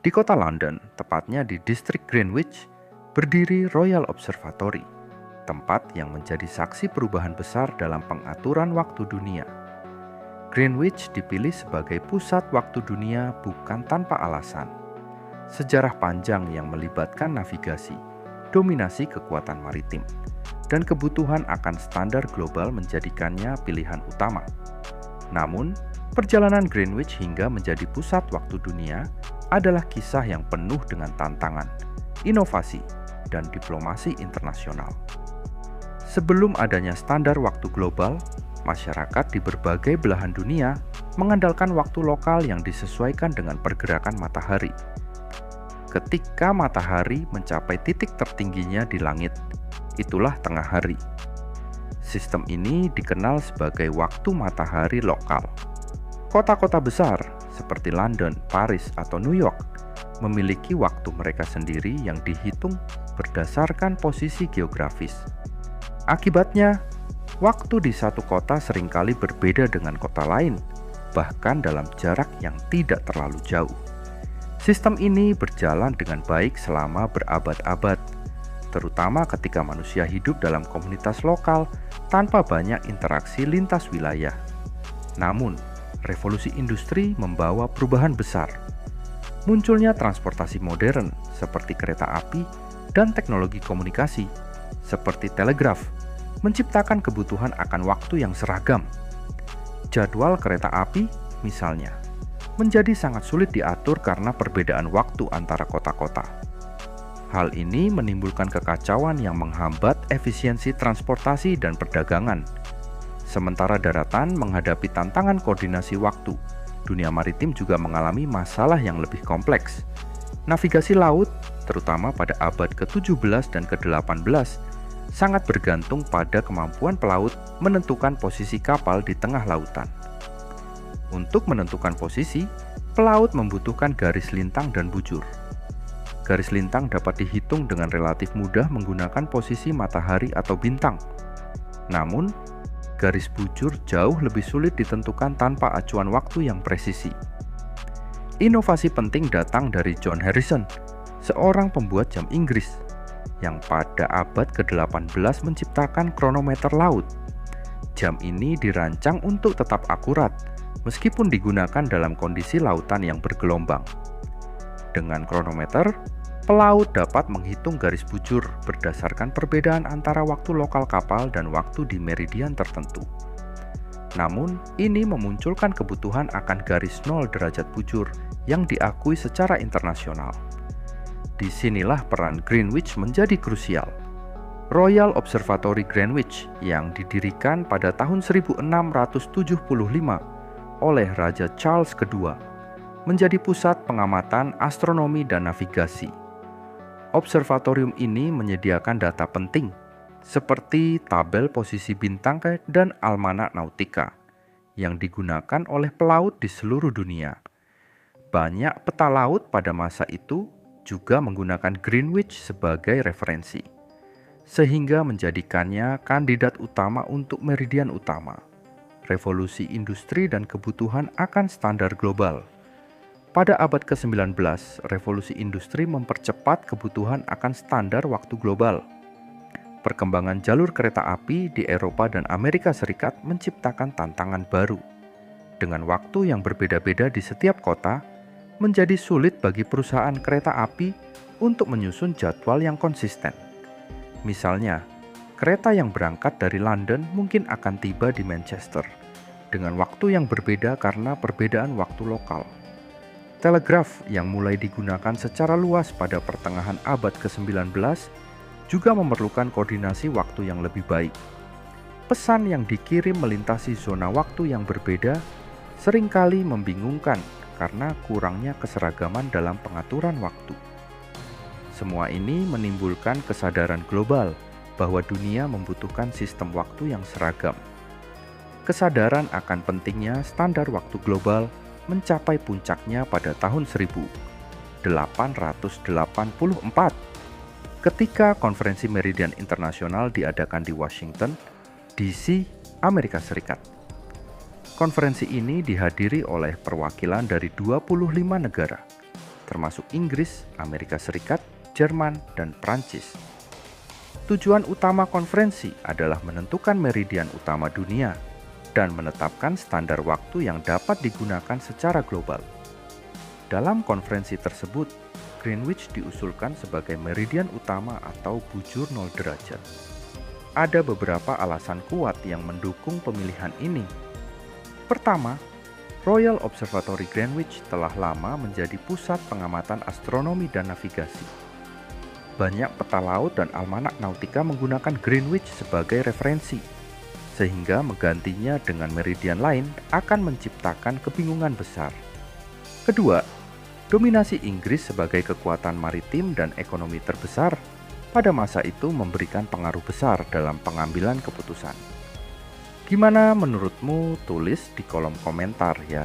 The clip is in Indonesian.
Di kota London, tepatnya di distrik Greenwich, berdiri Royal Observatory, tempat yang menjadi saksi perubahan besar dalam pengaturan waktu dunia. Greenwich dipilih sebagai pusat waktu dunia bukan tanpa alasan. Sejarah panjang yang melibatkan navigasi, dominasi kekuatan maritim, dan kebutuhan akan standar global menjadikannya pilihan utama. Namun, perjalanan Greenwich hingga menjadi pusat waktu dunia adalah kisah yang penuh dengan tantangan, inovasi, dan diplomasi internasional. Sebelum adanya standar waktu global, masyarakat di berbagai belahan dunia mengandalkan waktu lokal yang disesuaikan dengan pergerakan matahari. Ketika matahari mencapai titik tertingginya di langit, itulah tengah hari. Sistem ini dikenal sebagai waktu matahari lokal. Kota-kota besar seperti London, Paris, atau New York memiliki waktu mereka sendiri yang dihitung berdasarkan posisi geografis. Akibatnya, waktu di satu kota seringkali berbeda dengan kota lain, bahkan dalam jarak yang tidak terlalu jauh. Sistem ini berjalan dengan baik selama berabad-abad, terutama ketika manusia hidup dalam komunitas lokal tanpa banyak interaksi lintas wilayah. Namun, revolusi industri membawa perubahan besar. Munculnya transportasi modern seperti kereta api dan teknologi komunikasi seperti telegraf menciptakan kebutuhan akan waktu yang seragam. Jadwal kereta api, misalnya, menjadi sangat sulit diatur karena perbedaan waktu antara kota-kota. Hal ini menimbulkan kekacauan yang menghambat efisiensi transportasi dan perdagangan. Sementara daratan menghadapi tantangan koordinasi waktu, dunia maritim juga mengalami masalah yang lebih kompleks. Navigasi laut, terutama pada abad ke-17 dan ke-18, sangat bergantung pada kemampuan pelaut menentukan posisi kapal di tengah lautan. Untuk menentukan posisi, pelaut membutuhkan garis lintang dan bujur. Garis lintang dapat dihitung dengan relatif mudah menggunakan posisi matahari atau bintang. Namun, garis bujur jauh lebih sulit ditentukan tanpa acuan waktu yang presisi. Inovasi penting datang dari John Harrison, seorang pembuat jam Inggris, yang pada abad ke-18 menciptakan kronometer laut. Jam ini dirancang untuk tetap akurat, meskipun digunakan dalam kondisi lautan yang bergelombang. Dengan kronometer, pelaut dapat menghitung garis bujur berdasarkan perbedaan antara waktu lokal kapal dan waktu di meridian tertentu. Namun, ini memunculkan kebutuhan akan garis 0 derajat bujur yang diakui secara internasional. Disinilah peran Greenwich menjadi krusial. Royal Observatory Greenwich yang didirikan pada tahun 1675 oleh Raja Charles II menjadi pusat pengamatan astronomi dan navigasi. Observatorium ini menyediakan data penting seperti tabel posisi bintang dan almanak nautika yang digunakan oleh pelaut di seluruh dunia. Banyak peta laut pada masa itu juga menggunakan Greenwich sebagai referensi, sehingga menjadikannya kandidat utama untuk meridian utama. Revolusi industri dan kebutuhan akan standar global. Pada abad ke-19, revolusi industri mempercepat kebutuhan akan standar waktu global. Perkembangan jalur kereta api di Eropa dan Amerika Serikat menciptakan tantangan baru. Dengan waktu yang berbeda-beda di setiap kota, menjadi sulit bagi perusahaan kereta api untuk menyusun jadwal yang konsisten. Misalnya, kereta yang berangkat dari London mungkin akan tiba di Manchester dengan waktu yang berbeda karena perbedaan waktu lokal. Telegraf yang mulai digunakan secara luas pada pertengahan abad ke-19 juga memerlukan koordinasi waktu yang lebih baik. Pesan yang dikirim melintasi zona waktu yang berbeda seringkali membingungkan karena kurangnya keseragaman dalam pengaturan waktu. Semua ini menimbulkan kesadaran global bahwa dunia membutuhkan sistem waktu yang seragam. Kesadaran akan pentingnya standar waktu global mencapai puncaknya pada tahun 1884 ketika Konferensi Meridian Internasional diadakan di Washington, D.C., Amerika Serikat. Konferensi ini dihadiri oleh perwakilan dari 25 negara. termasuk Inggris, Amerika Serikat, Jerman, dan Prancis. Tujuan utama konferensi adalah menentukan meridian utama dunia dan menetapkan standar waktu yang dapat digunakan secara global. Dalam konferensi tersebut, Greenwich diusulkan sebagai meridian utama atau bujur 0 derajat. Ada beberapa alasan kuat yang mendukung pemilihan ini. Pertama, Royal Observatory Greenwich telah lama menjadi pusat pengamatan astronomi dan navigasi. Banyak peta laut dan almanak nautika menggunakan Greenwich sebagai referensi, sehingga menggantinya dengan meridian lain akan menciptakan kebingungan besar. Kedua, dominasi Inggris sebagai kekuatan maritim dan ekonomi terbesar pada masa itu memberikan pengaruh besar dalam pengambilan keputusan. Gimana menurutmu? Tulis di kolom komentar ya.